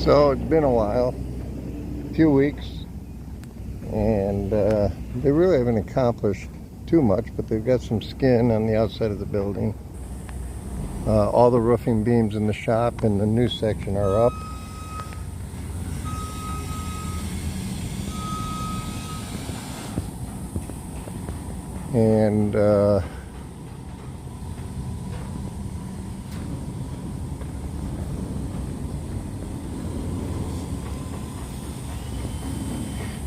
So it's been a while, a few weeks, and they really haven't accomplished too much, but they've got some skin on the outside of the building. All the roofing beams in the shop and the new section are up. And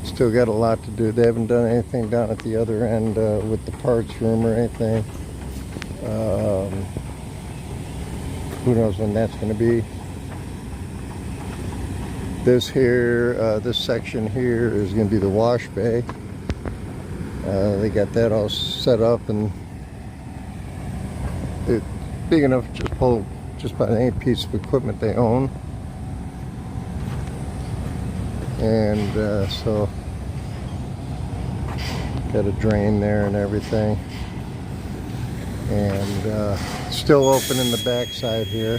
still got a lot to do. They haven't done anything down at the other end with the parts room or anything. Who knows when that's going to be. This here, this section here is going to be the wash bay. They got that all set up, and it's big enough to just pull just about any piece of equipment they own. And so got a drain there and everything, and still open in the back side here.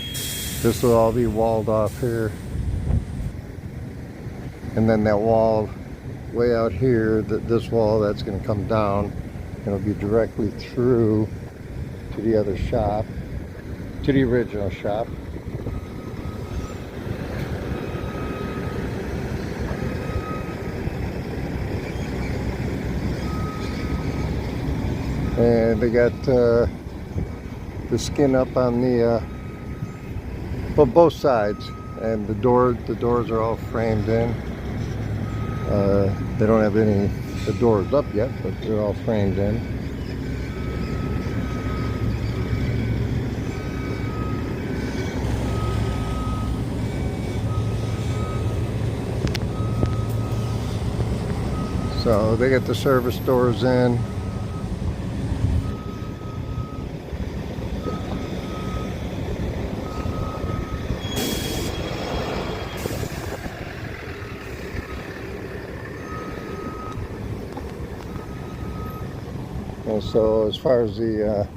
This will all be walled off here, and then that wall way out here, this wall that's going to come down, it'll be directly through to the other shop, to the original shop. And they got the skin up on the well, both sides, and the doors are all framed in. They don't have the doors up yet, but they're all framed in. So they got the service doors in. And so as far as the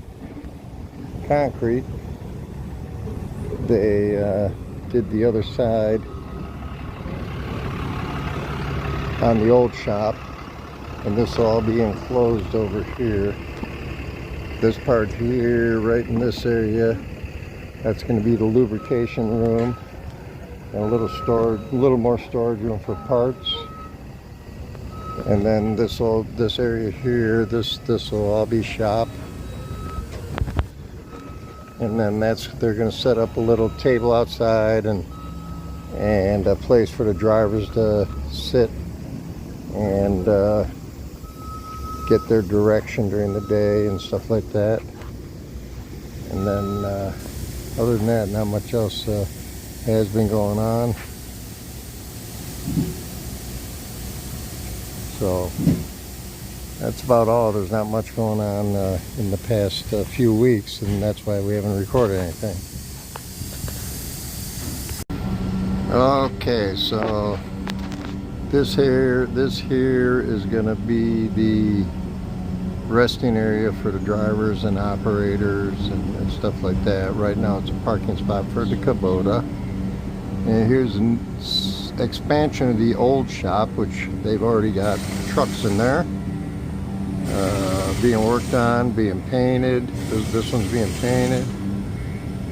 concrete, they did the other side on the old shop, and this will all be enclosed over here. This part here, right in this area, that's going to be the lubrication room, and a little more storage room for parts. And then this area here, this will all be shop. And then they're going to set up a little table outside and a place for the drivers to sit and get their direction during the day and stuff like that. And then other than that, not much else has been going on. So that's about all. There's not much going on in the past few weeks, and that's why we haven't recorded anything. Okay, so this here is gonna be the resting area for the drivers and operators and stuff like that. Right now it's a parking spot for the Kubota. And here's an expansion of the old shop, which they've already got trucks in there being worked on, being painted. This one's being painted.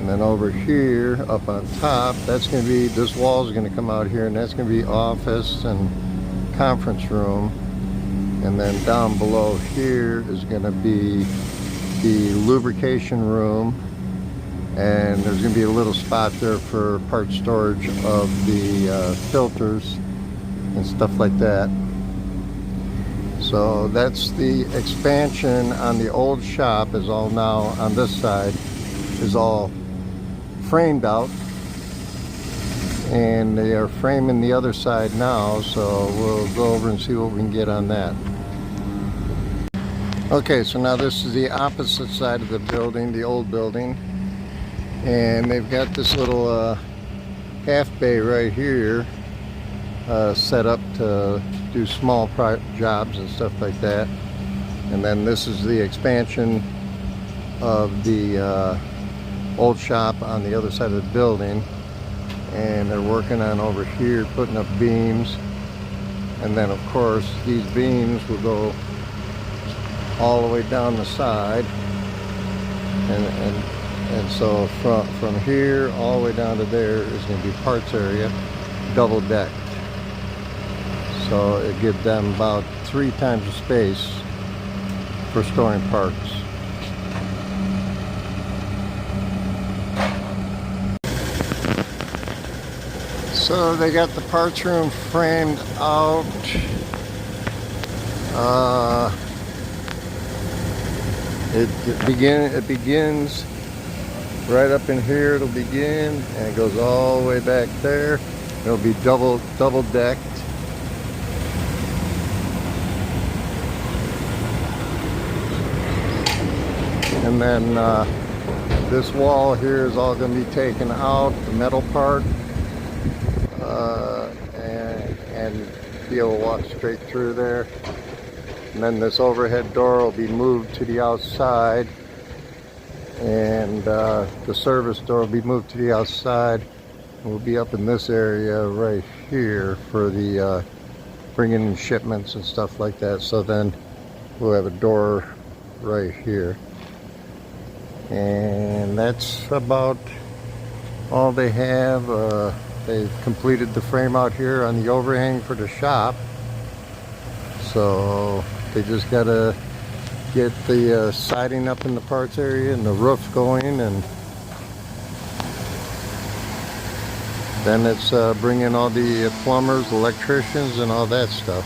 And then over here up on top, that's going to be, this wall is going to come out here, and that's going to be office and conference room. And then down below here is going to be the lubrication room, and there's going to be a little spot there for part storage of the filters and stuff like that. So that's the expansion on the old shop. Is all now on this side is all framed out, and they are framing the other side now, so we'll go over and see what we can get on that. Okay, so now this is the opposite side of the building, the old building. And they've got this little half bay right here set up to do small jobs and stuff like that. And then this is the expansion of the old shop on the other side of the building. and they're working on over here putting up beams, and then of course these beams will go all the way down the side, and so from here all the way down to there is going to be parts area, double decked, so it gives them about 3 times the space for storing parts. So they got the parts room framed out. It begins right up in here. It'll begin and it goes all the way back there. It'll be double decked. And then this wall here is all going to be taken out, the metal part, and be able to walk straight through there. And then this overhead door will be moved to the outside, and the service door will be moved to the outside. We'll be up in this area right here for the bringing in shipments and stuff like that. So then we'll have a door right here. And that's about all they have. They've completed the frame out here on the overhang for the shop. So they just gotta get the siding up in the parts area and the roof going, and then it's bring in all the plumbers, electricians, and all that stuff.